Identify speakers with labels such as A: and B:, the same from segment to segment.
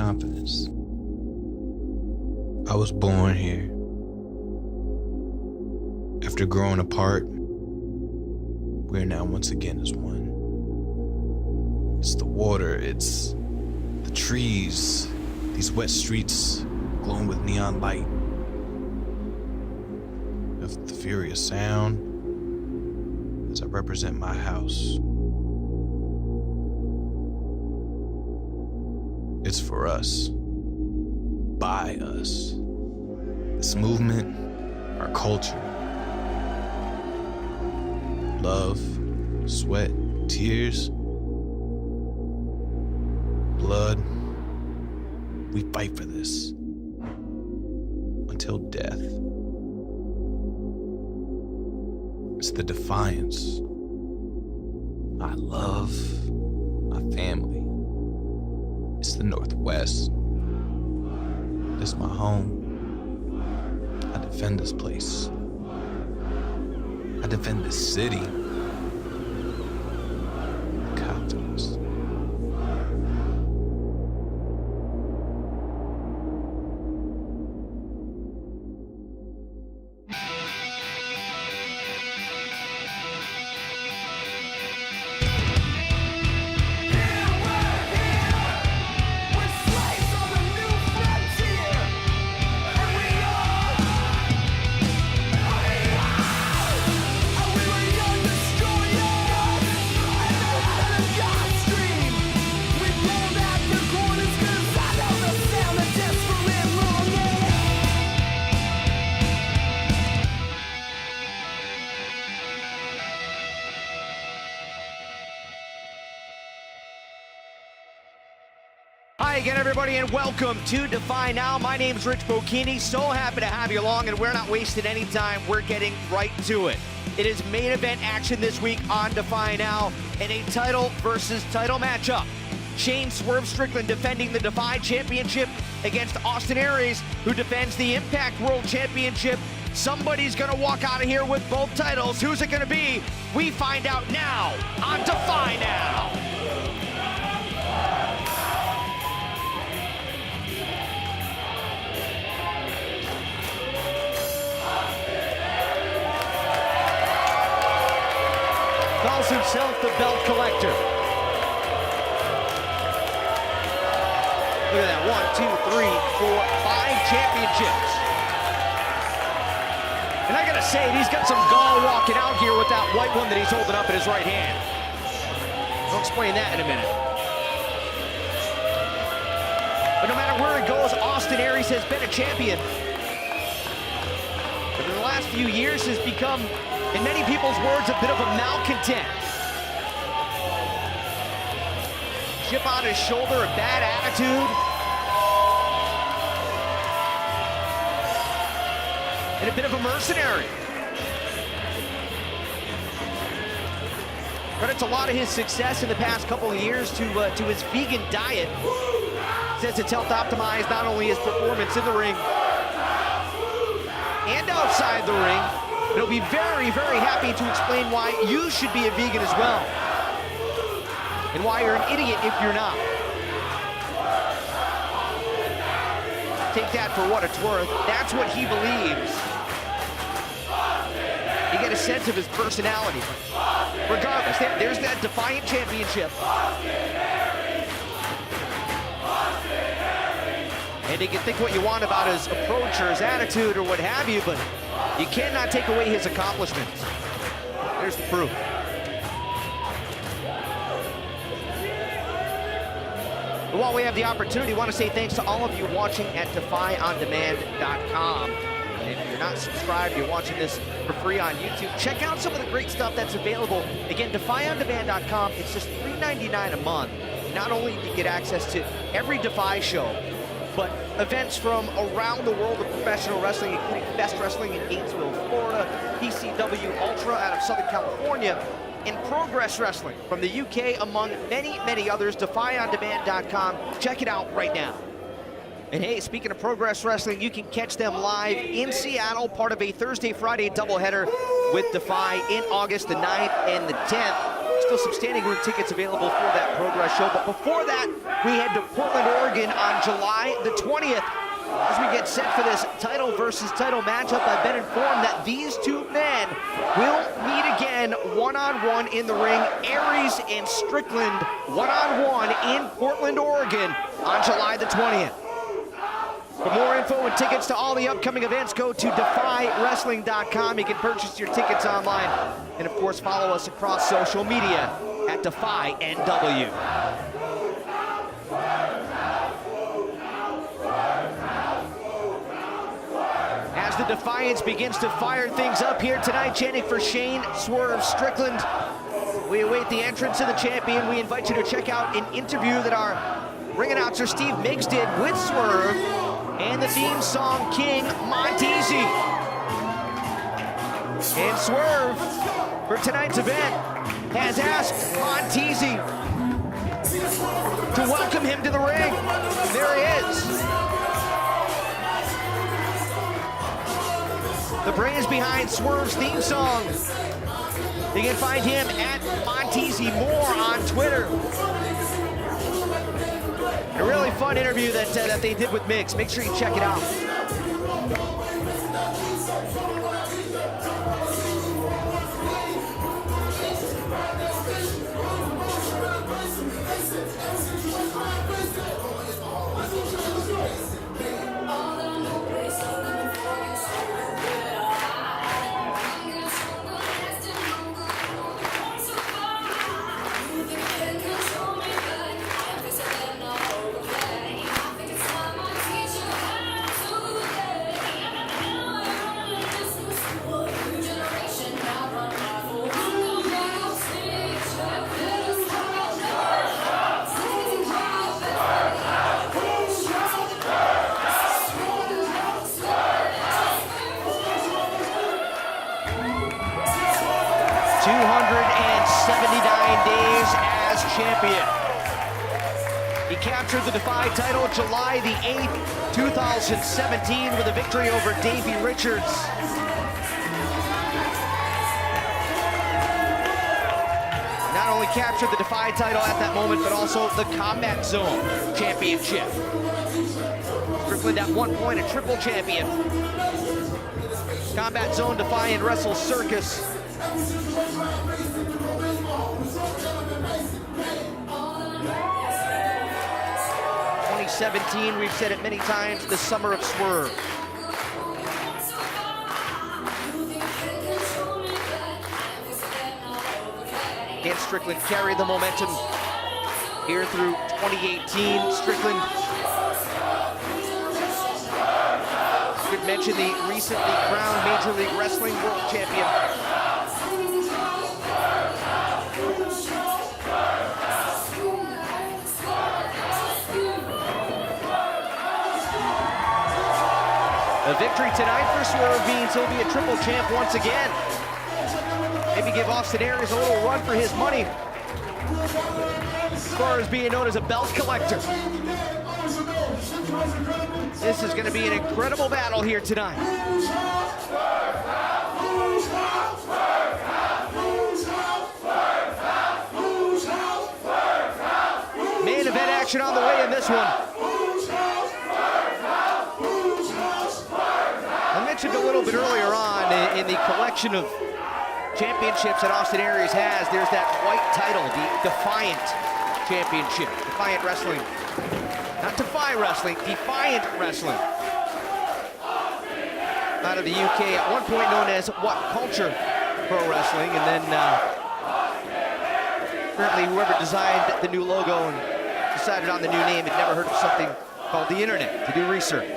A: confidence. I was born here. After growing apart, we're now once again as one. It's the water, it's the trees, these wet streets glowing with neon light. Of the furious sound as I represent my house. It's for us, by us. This movement, our culture. Love, sweat, tears, blood. We fight for this until death. It's the defiance. I love my family. It's the Northwest. It's my home. I defend this place. I defend this city. Confidence.
B: Hi again, everybody, and welcome to Defy Now. My name's Rich Bocchini. So happy to have you along, and we're not wasting any time. We're getting right to it. It is main event action this week on Defy Now in a title versus title matchup. Shane Strickland defending the Defy Championship against Austin Aries, who defends the Impact World Championship. Somebody's gonna walk out of here with both titles. Who's it gonna be? We find out now on Defy Now. Calls himself the belt collector. Look at that, 1, 2, 3, 4, 5 championships. And I gotta say, he's got some gall walking out here with that white one that he's holding up in his right hand. I'll explain that in a minute. But no matter where he goes, Austin Aries has been a champion. But in the last few years has become, in many people's words, a bit of a malcontent. Chip on his shoulder, a bad attitude. And a bit of a mercenary. Credits a lot of his success in the past couple of years to his vegan diet. Says it's helped optimize not only his performance in the ring and outside the ring, but he'll be very, very happy to explain why you should be a vegan as well. And why you're an idiot if you're not. Take that for what it's worth. That's what he believes. You get a sense of his personality. Regardless, there's that Defiant Championship. And you can think what you want about his approach or his attitude or what have you, but you cannot take away his accomplishments. There's the proof. But while we have the opportunity, I want to say thanks to all of you watching at DefyOnDemand.com. And if you're not subscribed, you're watching this for free on YouTube, check out some of the great stuff that's available. Again, DefyOnDemand.com, it's just $3.99 a month. Not only do you get access to every Defy show, but events from around the world of professional wrestling, including Best Wrestling in Gainesville, Florida, PCW Ultra out of Southern California, and Progress Wrestling from the UK, among many, many others. DefyOnDemand.com. Check it out right now. And hey, speaking of Progress Wrestling, you can catch them live in Seattle, part of a Thursday-Friday doubleheader with Defy in August the 9th and the 10th. still some standing room tickets available for that Progress show. But before that, we head to Portland, Oregon on July the 20th. As we get set for this title versus title matchup, I've been informed that these two men will meet again one-on-one in the ring. Aries and Strickland one-on-one in Portland, Oregon on July the 20th. For more info and tickets to all the upcoming events, go to DefyWrestling.com. You can purchase your tickets online. And of course, follow us across social media at DefyNW. As the Defiance begins to fire things up here tonight, chanting for Shane "Swerve" Strickland. We await the entrance of the champion. We invite you to check out an interview that our ring announcer Steve Miggs did with Swerve and the theme song King Montesi. And Swerve, for tonight's event, has asked Montesi to welcome him to the ring. There he is. The brains behind Swerve's theme song. You can find him at Montesi Moore on Twitter. A really fun interview that they did with Miggs. Make sure you check it out. Champion. He captured the Defy title July the 8th, 2017 with a victory over Davey Richards. Not only captured the Defy title at that moment, but also the Combat Zone Championship. Strickland at one point a triple champion. Combat Zone, Defy, and Wrestle Circus. 2017, we've said it many times, the summer of Swerve. Can Strickland carry the momentum here through 2018? Strickland should mention the recently crowned Major League Wrestling World Champion. A victory tonight for Swerve means he'll be a triple champ once again. Maybe give Austin Aries a little run for his money, as far as being known as a belt collector. This is going to be an incredible battle here tonight. Main event action on the way in this one. I mentioned a little bit earlier on in the collection of championships that Austin Aries has, there's that white title, the Defiant Championship. Defiant Wrestling. Not Defy Wrestling, Defiant Wrestling. Out of the UK, at one point known as What Culture Pro Wrestling, and then apparently whoever designed the new logo and decided on the new name had never heard of something called the internet to do research.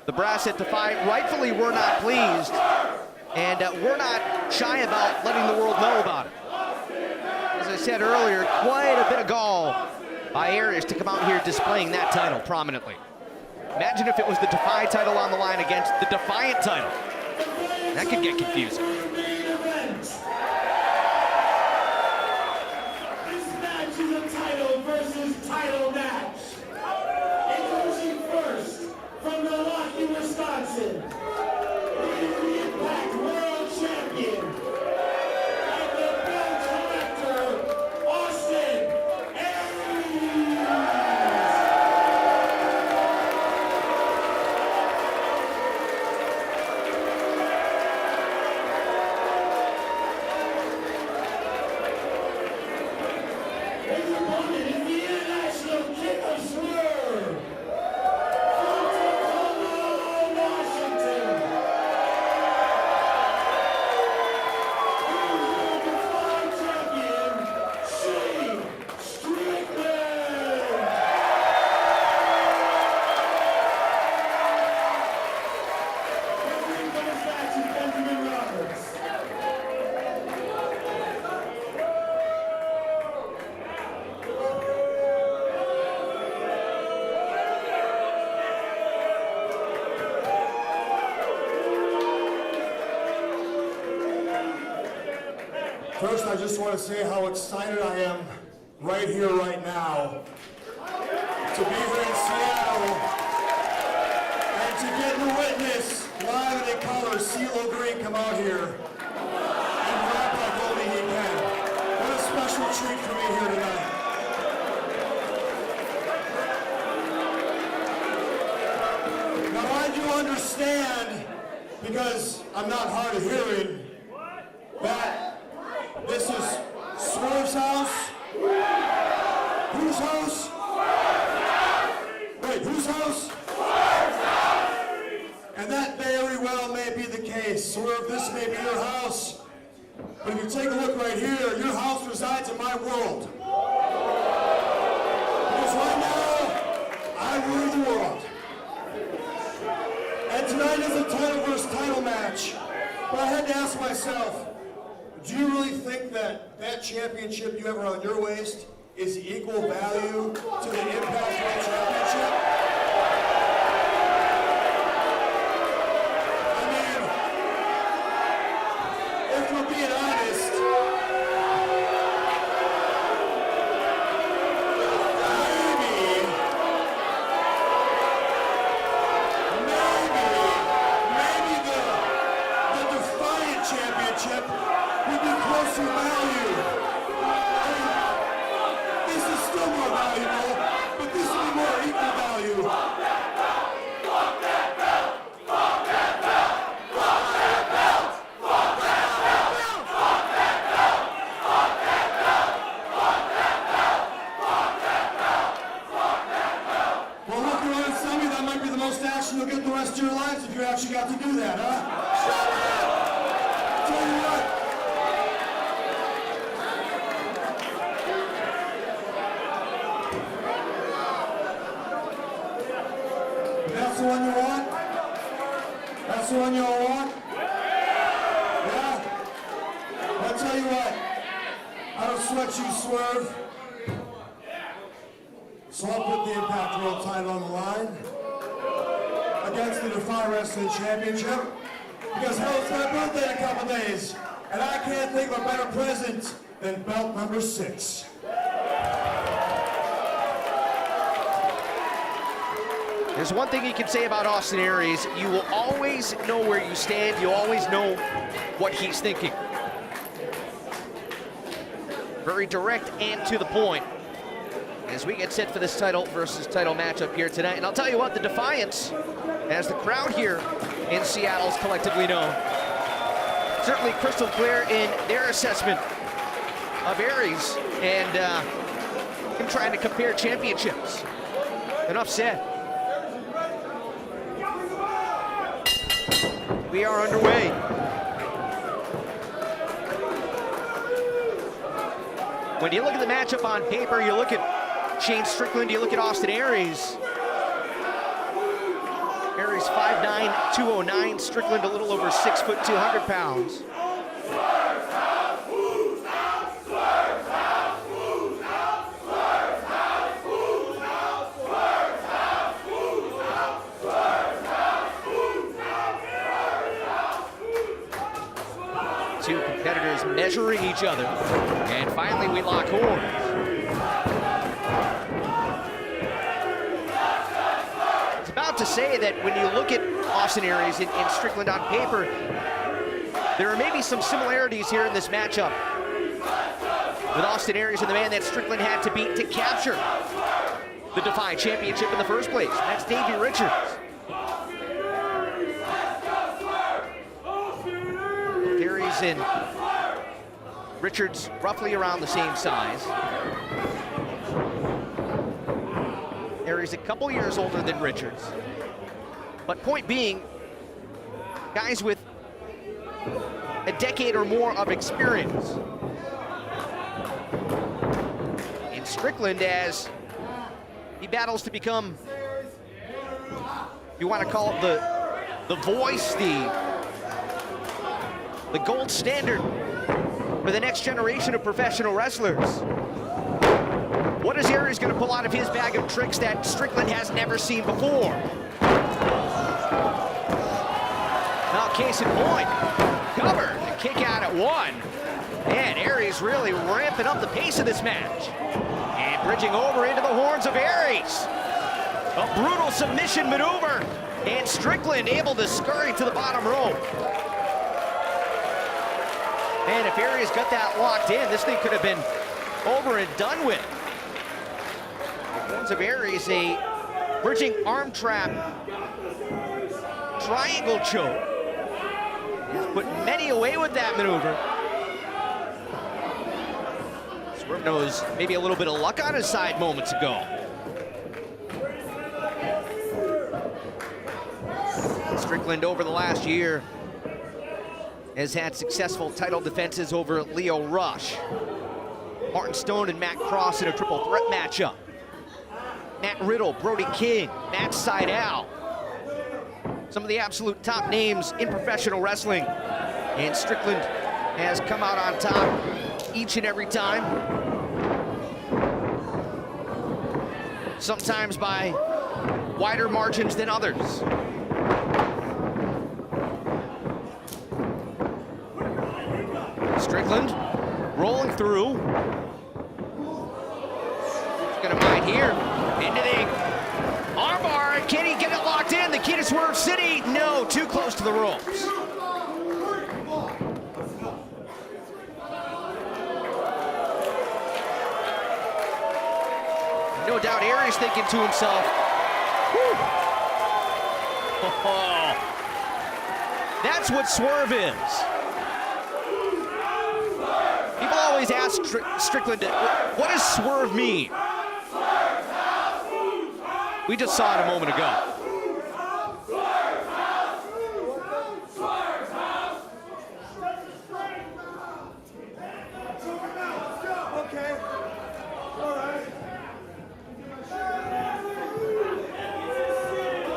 B: The brass at Defy rightfully were not pleased, and we're not shy about letting the world know about it. As I said earlier, quite a bit of gall by Aries to come out here displaying that title prominently. Imagine if it was the Defy title on the line against the Defiant title. That could get confusing.
C: This match is a title versus title match. Introducing first, from Milwaukee, Wisconsin, the Impact World Champion, and the belt
D: First, I just want to say how excited I am right here, right now, to be here in Seattle and to get to witness live and in color CeeLo Green come out here and rap like only he can. What a special treat for me here tonight. Now I do understand, because I'm not hard of hearing, that this is Swerve's house. Whose house? Wait, whose house? And that very well may be the case. Swerve, this may be your house. But if you take a look right here, your house resides in my world. Because right now, I rule the world. And tonight is a title versus title match. But I had to ask myself, do you really think that that championship you have around your waist is equal value to the Impact World Championship? I mean, if we're being honest, maybe the Defiant Championship would be closer value. This is still more valuable, but this will be more equal value. Well, look, you want to tell me that might be the most action you'll get the rest of your lives if you actually got to do that, huh? Shut up! Tell you what. That's the one you want? That's the one you all want? Yeah? I'll tell you what. I don't sweat you, Swerve. So I'll put the Impact World title on the line against the Defy Wrestling Championship. Because hell, it's my birthday in a couple days. And I can't think of a better present than belt number 6.
B: There's one thing you can say about Austin Aries. You will always know where you stand. You always know what he's thinking. Very direct and to the point as we get set for this title versus title matchup here tonight. And I'll tell you what, the Defiance, as the crowd here in Seattle is collectively known, certainly crystal clear in their assessment of Aries and him trying to compare championships. Enough said. We are underway. When you look at the matchup on paper, you look at Shane Strickland, you look at Austin Aries. Aries 5'9", 209, Strickland a little over 6 foot, 200 pounds. Two competitors measuring each other, and finally we lock horns. It's about to say that when you look at Austin Aries and Strickland on paper, there are maybe some similarities here in this matchup with Austin Aries and the man that Strickland had to beat to capture the Defy Championship in the first place. That's Davey Richards. Aries and Richards roughly around the same size. Aries a couple years older than Richards. But point being, guys with a decade or more of experience. In Strickland, as he battles to become, you want to call it the voice, the gold standard for the next generation of professional wrestlers. What is Aries going to pull out of his bag of tricks that Strickland has never seen before? Now, case in point, cover, the kick out at 1. And Aries really ramping up the pace of this match. And bridging over into the horns of Aries. A brutal submission maneuver. And Strickland able to scurry to the bottom rope. And if Aries got that locked in, this thing could have been over and done with. The horns of Aries, a bridging arm trap triangle choke. He's put many away with that maneuver. Swerve knows maybe a little bit of luck on his side moments ago. Strickland over the last year has had successful title defenses over Leo Rush, Martin Stone, and Matt Cross in a triple threat matchup. Matt Riddle, Brody King, Matt Sydal. Some of the absolute top names in professional wrestling. And Strickland has come out on top each and every time. Sometimes by wider margins than others. Strickland rolling through. He's gonna mine here. Into the armbar. Can he get it locked in? The key to Swerve City. No, too close to the ropes. No doubt Aries thinking to himself, whew. Oh, that's what Swerve is. People always ask Strickland, what does Swerve mean? We just saw it a moment ago.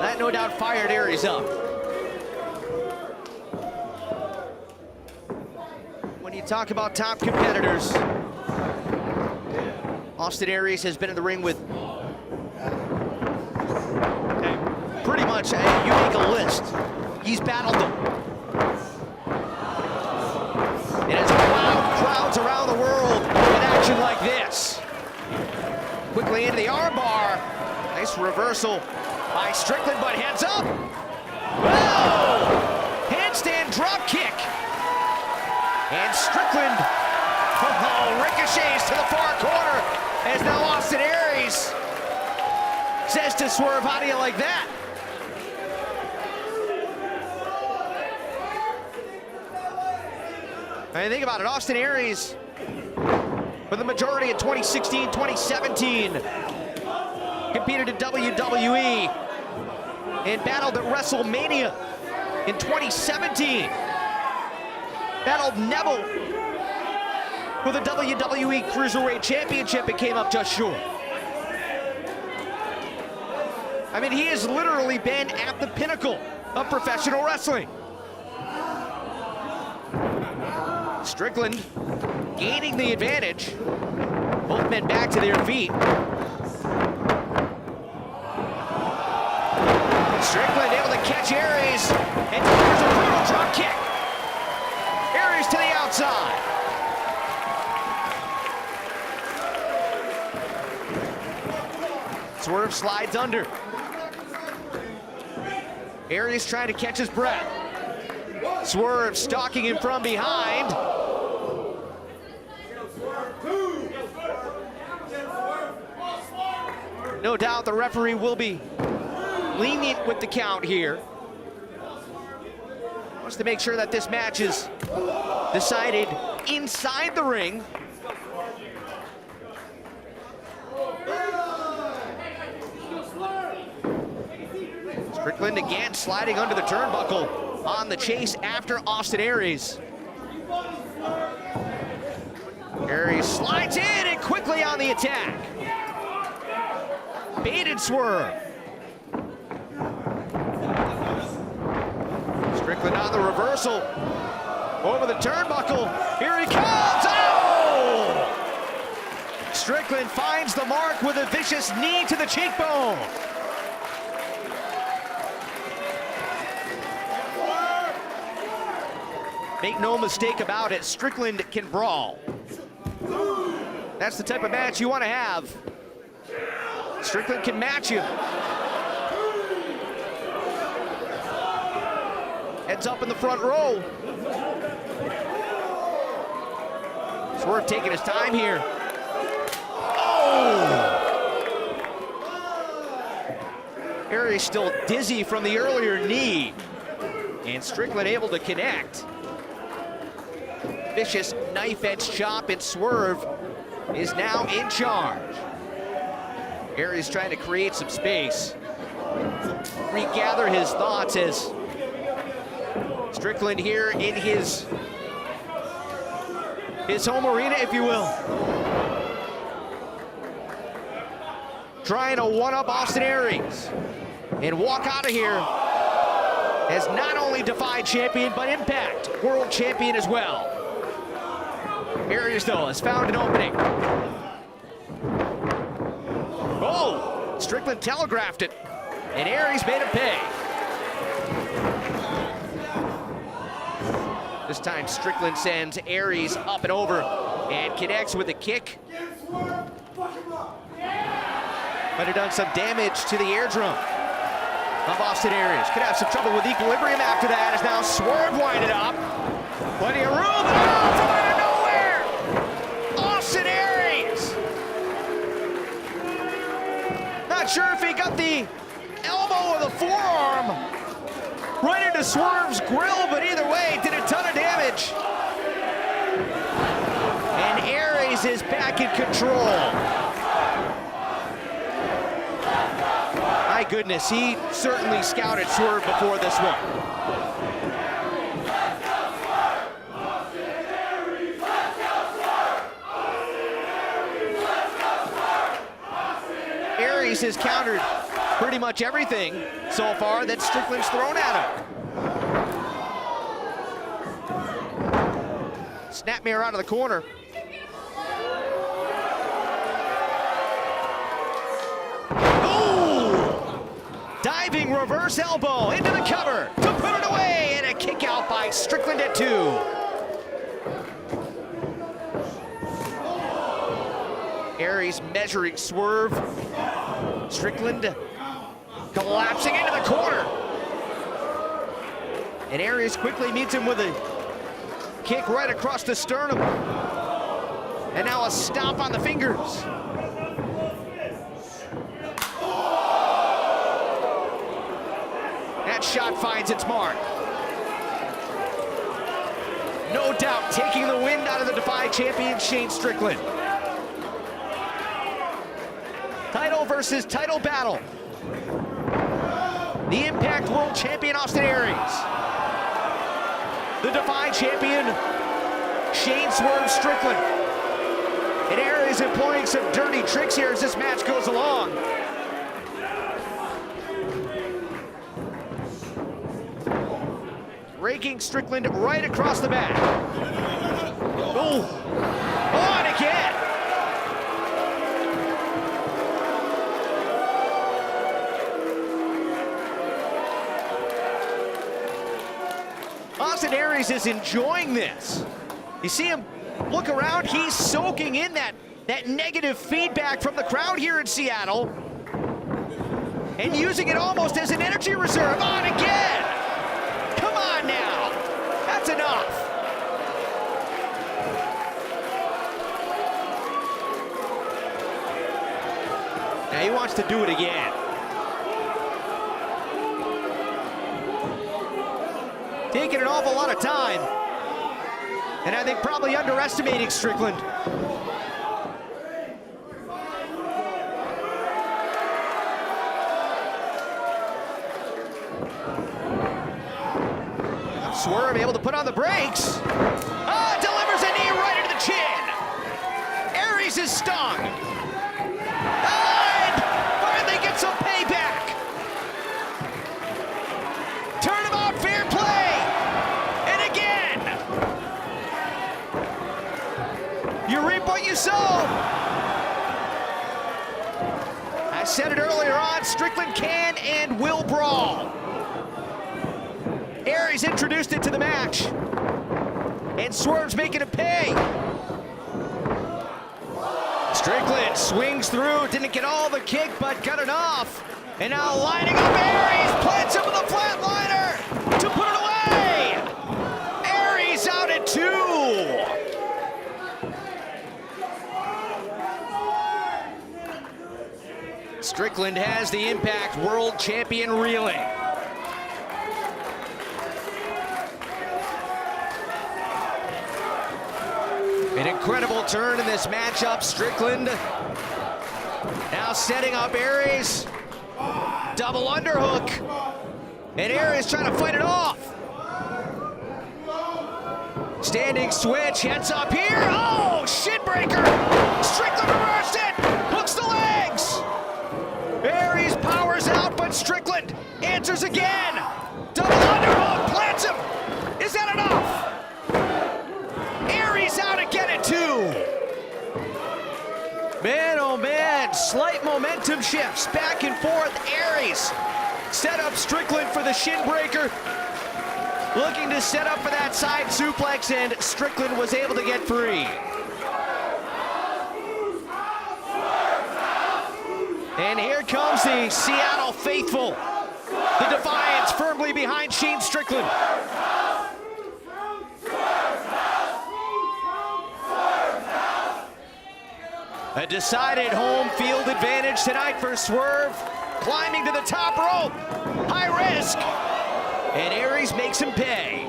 B: That no doubt fired Aries up. When you talk about top competitors, Austin Aries has been in the ring with pretty much, you make a list. He's battled them. It has wowed crowds around the world with action like this. Quickly into the armbar. Nice reversal by Strickland, but heads up. Whoa! Handstand drop kick. And Strickland ricochets to the far corner as now Austin Aries says to Swerve, how do you like that? I mean, think about it, Austin Aries, for the majority of 2016, 2017, competed in WWE and battled at WrestleMania in 2017. Battled Neville for the WWE Cruiserweight Championship and came up just short. I mean, he has literally been at the pinnacle of professional wrestling. Strickland gaining the advantage. Both men back to their feet. Strickland able to catch Aries and delivers a brutal drop kick. Aries to the outside. Swerve slides under. Aries trying to catch his breath. Swerve stalking him from behind. No doubt the referee will be lenient with the count here. Wants to make sure that this match is decided inside the ring. Strickland again sliding under the turnbuckle on the chase after Austin Aries. Aries slides in and quickly on the attack. Baited Swerve. Strickland on the reversal. Over the turnbuckle. Here he comes. Oh! Strickland finds the mark with a vicious knee to the cheekbone. Make no mistake about it, Strickland can brawl. That's the type of match you want to have. Strickland can match you. Heads up in the front row. Swerve taking his time here. Oh! Aries still dizzy from the earlier knee. And Strickland able to connect. Vicious knife edge chop, and Swerve is now in charge. Aries trying to create some space. Regather his thoughts as Strickland here in his home arena, if you will. Trying to one-up Austin Aries and walk out of here as not only Defy champion, but Impact World Champion as well. Aries, though, has found an opening. Oh, Strickland telegraphed it, and Aries made him pay. This time, Strickland sends Aries up and over and connects with a kick. Might have done some damage to the eardrum of Austin Aries. Could have some trouble with equilibrium after that, as now Swerve winded up. Plenty of room. Oh, from out of nowhere! Austin Aries! Not sure if he got the elbow or the forearm right into Swerve's grill, but either way, did a ton of damage. And Aries is back in control. My goodness, he certainly scouted Swerve before this one. Aries has countered pretty much everything so far that Strickland's thrown at him. Snapmare out of the corner. Diving reverse elbow into the cover to put it away, and a kick out by Strickland at 2. Aries measuring Swerve. Strickland collapsing into the corner. And Aries quickly meets him with a kick right across the sternum. And now a stomp on the fingers. That shot finds its mark. No doubt taking the wind out of the Defy champion, Shane Strickland. Title versus title battle. The Impact World Champion, Austin Aries. The Defy champion, Shane Swerve Strickland. And Aries employing some dirty tricks here as this match goes along. Raking Strickland right across the back. Oh, on again. Austin Aries is enjoying this. You see him look around, he's soaking in that negative feedback from the crowd here in Seattle and using it almost as an energy reserve. On again. Come on now, that's enough. Now he wants to do it again. Taking an awful lot of time. And I think probably underestimating Strickland. Swerve able to put on the brakes. Oh, delivers a knee right into the chin. Aries is stung. And finally gets some payback. Turnabout, fair play. And again. You reap what you sow. I said it earlier on, Strickland can and will brawl. Aries introduced it to the match. and Swerve's making him pay. Strickland swings through, didn't get all the kick, but got enough. And now lining up Aries, plants him with a flatliner to put it away. Aries out at 2. Strickland has the Impact World Champion reeling. An incredible turn in this matchup. Strickland now setting up Aries. Double underhook. And Aries trying to fight it off. Standing switch, heads up here. Oh, shin breaker. Strickland reversed it. Hooks the legs. Aries powers out, but Strickland answers again. Double underhook, plants him. Is that enough? Aries out again at 2. Man, oh man, slight momentum shifts back and forth. Aries set up Strickland for the shin breaker. Looking to set up for that side suplex, and Strickland was able to get free. And here comes the Seattle faithful. The Defiance firmly behind Shane Strickland. A decided home field advantage tonight for Swerve. Climbing to the top rope. High risk. And Aries makes him pay.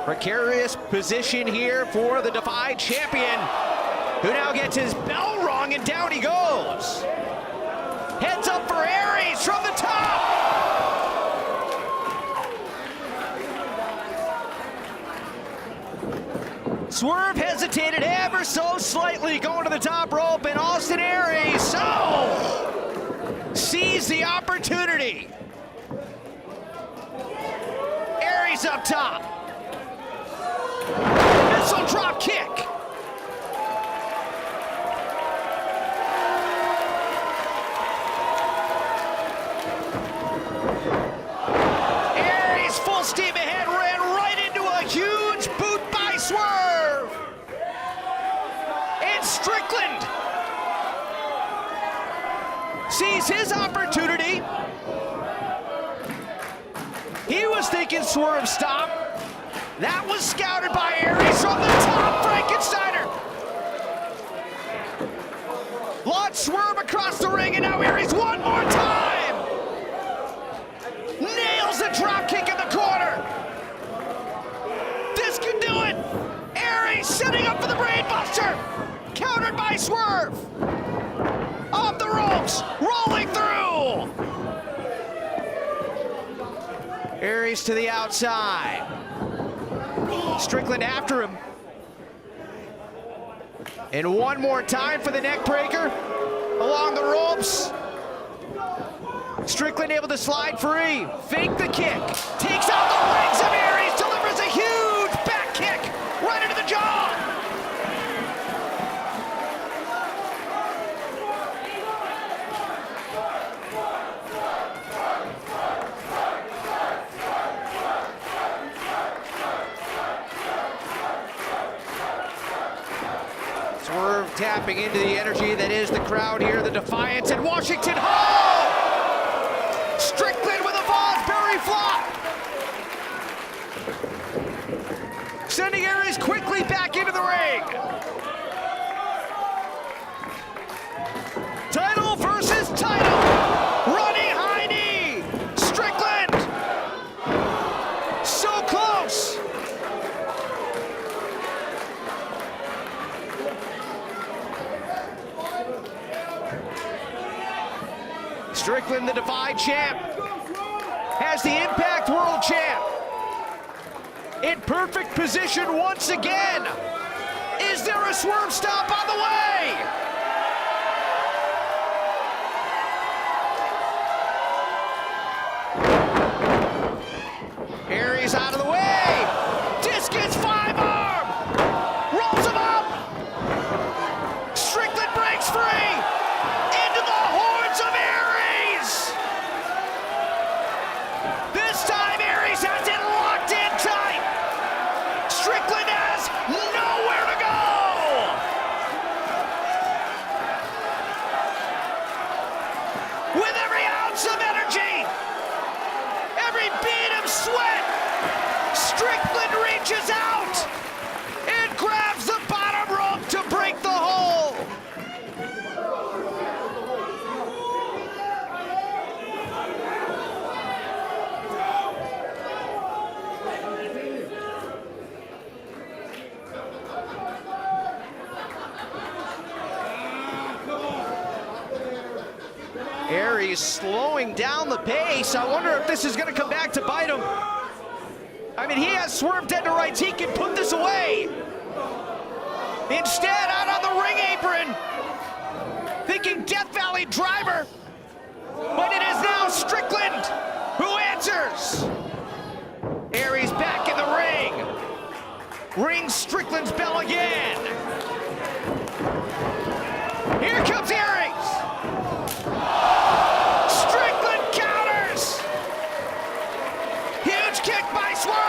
B: Precarious position here for the Defy champion, who now gets his bell rung, and down he goes. Heads up for Aries from the top. Swerve hesitated ever so slightly going to the top rope, and Austin Aries sees the opportunity. Aries up top. Missile drop kick. Aries full steam ahead, ran right into a huge boot by Swerve. And Strickland sees his opportunity. He was thinking Swerve stop. That was scouted by Aries from the top. Frankensteiner launched Swerve across the ring, and now Aries one more time nails a drop kick in the corner. This can do it. Aries setting up for the brain buster, countered by Swerve. Off the ropes, rolling through. Aries to the outside. Strickland after him. And one more time for the neck breaker. Along the ropes. Strickland able to slide free. Fake the kick. Takes out the legs of Aries. Delivers a huge back kick right into the jaw. Swerve tapping into the energy that is the crowd here. The Defiance in Washington Hall. Strickland with a Fosbury flop. Sending Aries quickly back into the ring. Title versus title. Running high knee. Strickland. So close. Strickland, the Defy champ, has the Impact World champ in perfect position once again. Is there a Swerve stop on the way? Aries out of the way. Discus 5-arm. Rolls him up. Strickland breaks free. Into the horns of Aries. This reaches out and grabs the bottom rope to break the hole. Aries slowing down the pace. I wonder if this is going to come back to bite him. I mean, he has swerved dead to rights. He can put this away. Instead, out on the ring apron, thinking Death Valley driver. But it is now Strickland who answers. Aries back in the ring. Rings Strickland's bell again. Here comes Aries. Strickland counters. Huge kick by Swerve.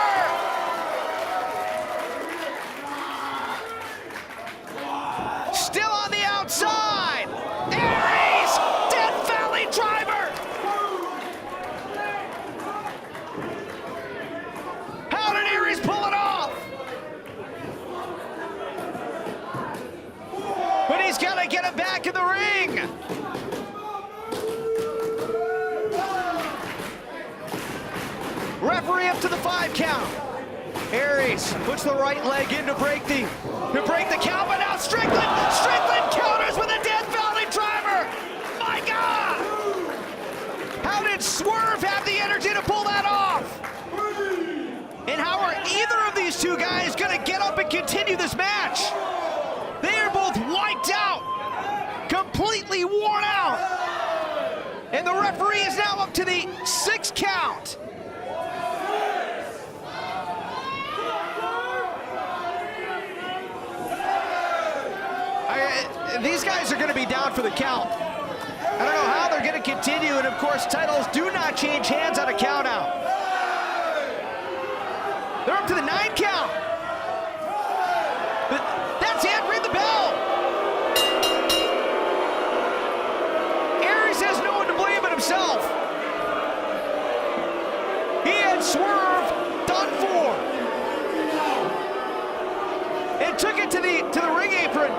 B: Still on the outside. Aries, Death Valley driver. How did Aries pull it off? But he's got to get him back in the ring. Referee up to the 5 count. Aries puts the right leg in to break the count, but now Strickland counters with a Death Valley driver. My God! How did Swerve have the energy to pull that off? And how are either of these two guys going to get up and continue this match? They are both wiped out, completely worn out. And the referee is now up to the 6 count. These guys are going to be down for the count. I don't know how they're going to continue, and of course, titles do not change hands on a count out. They're up to the 9 count. That's it, ring the bell. Aries has no one to blame but himself. He had Swerve done for. And took it to the ring apron.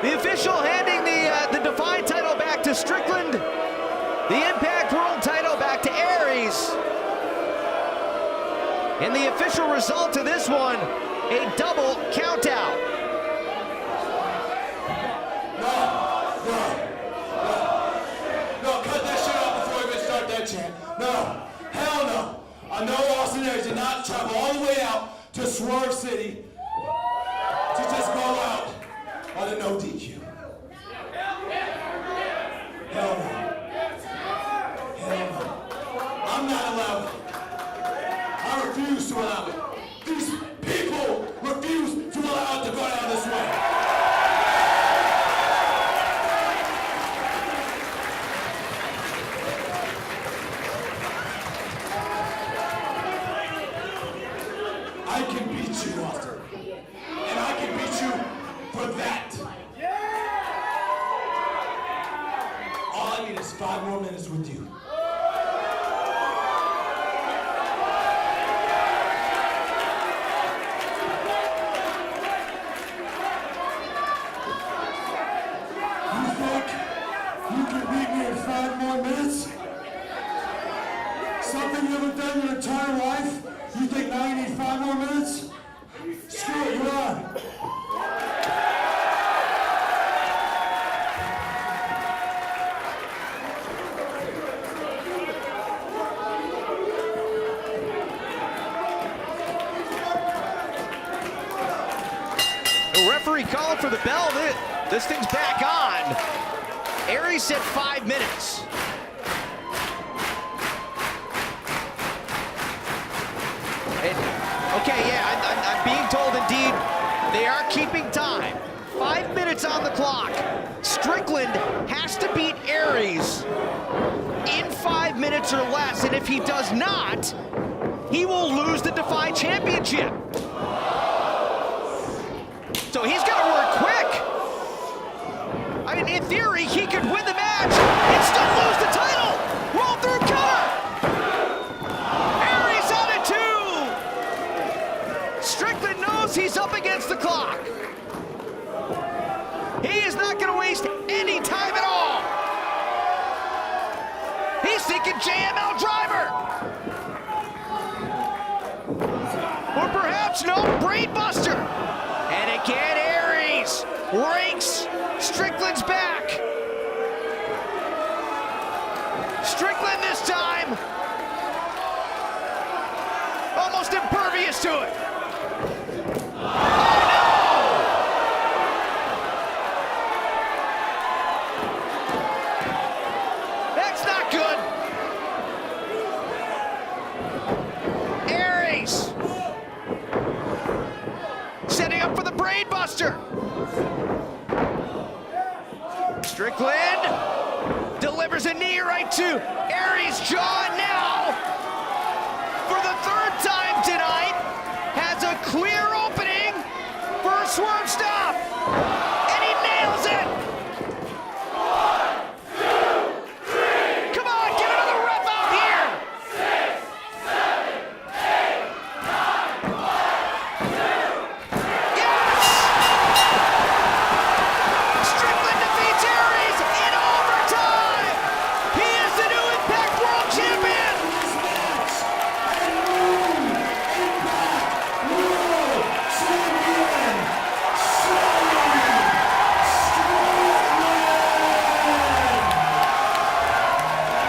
B: The official handing the Defy title back to Strickland. The Impact World title back to Aries. And the official result of this one, a double countout.
D: No, cut that shit off before we even start that chant. No, hell no. I know Austin Aries did not travel all the way out to Swerve City to just go out on a no DQ. Hell no. Hell no. I'm not allowed it. I refuse to allow it. These people refuse to allow it to go down this way. I can beat you, Austin. And I can beat you for that. All I need is 5 more minutes with you. You think you can beat me in 5 more minutes? Something you haven't done your entire life? You think now you need 5 more minutes? Screw it, you're on.
B: The referee calling for the bell. This thing's back on. Aries said 5 minutes. Okay, yeah, I'm being told indeed they are keeping time. 5 minutes on the clock. Strickland has to beat Aries in 5 minutes or less, and if he does not, he will lose the Defy Championship. So he's got to work quick. I mean, in theory, he could win the match and still lose the title. Roll against the clock. He is not going to waste any time at all. He's thinking JML driver. Or perhaps no, brain buster. And again, Aries rakes Strickland's back. Strickland this time. Almost impervious to it. Oh, no! That's not good. Aries setting up for the brain buster. Strickland delivers a knee right to Aries' jaw now. For the third time tonight, has a clear opening for a swerve stop. And he nails it. 1, 2, 3. Come on, get another rep out here. 6, 7, 8, 9, 1, 2, 3. Yes! Strickland defeats Aries in overtime. He is the new Impact World Champion.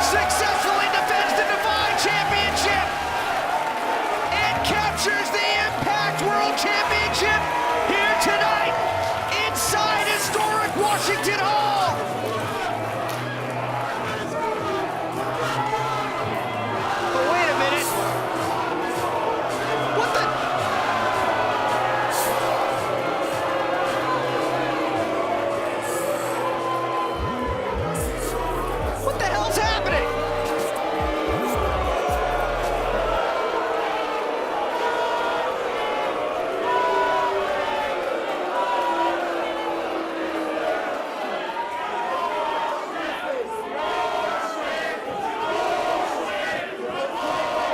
B: Successfully defends the Divine Championship and captures the Impact World Championship here tonight inside historic Washington Hall. But wait a minute. What the? What the hell's happening?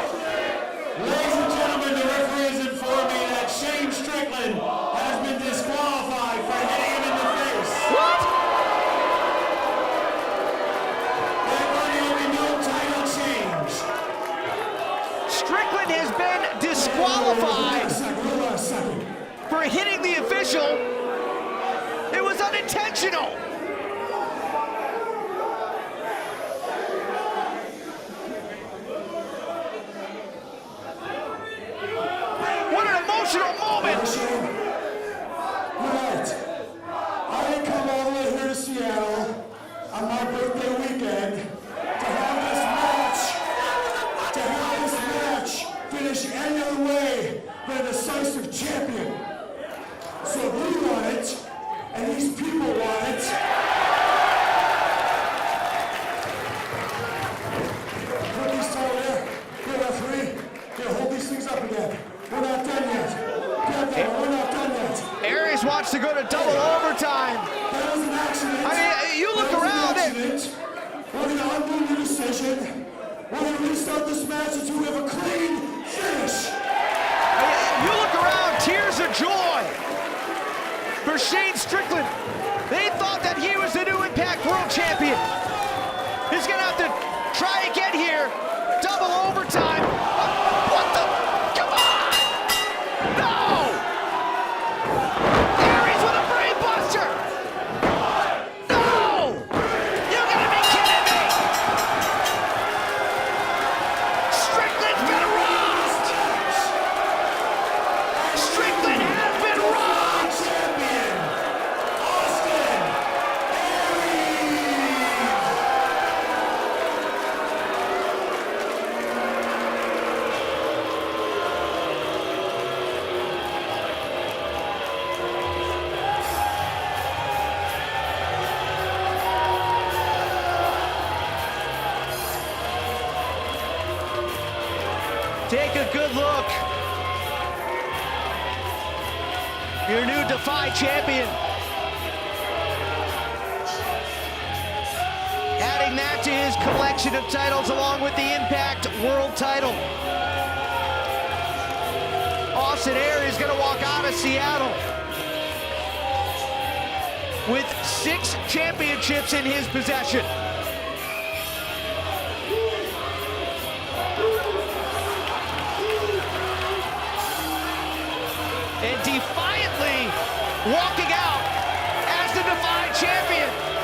D: Ladies and gentlemen, the referee has informed me that Shane Strickland has been disqualified for hitting him in the face.
B: What?
D: There will be no title change.
B: Strickland has been disqualified
D: Hold on a second.
B: for hitting the official. It was unintentional. What an emotional moment.
D: Shane, alright. I didn't come all the way here to Seattle on my birthday weekend to have this match finish any other way than a decisive champion. So if we want it, and these people want it, put these title there. Here, referee. Here, hold these things up again. We're not done yet. Get there, we're not done yet.
B: Aries wants to go to double overtime.
D: That was an accident.
B: I mean, you look
D: That was an
B: around it.
D: accident. We're going to undo the decision. We're going to restart this match until we have a clean finish.
B: You look around, tears of joy for Shane Strickland. They thought that he was the new Impact World Champion. He's gonna have to try again here. Double overtime. What the? Come on! No! Aries with a brain buster! No! You gotta be kidding me! Strickland's been rocked! Strickland has been rocked!
D: Champion, Austin
B: Take a good look. Your new Defy champion. Adding that to his collection of titles along with the Impact World title. Austin Aries is going to walk out out of Seattle with 6 championships in his possession. And defiantly walking out as the Defy champion.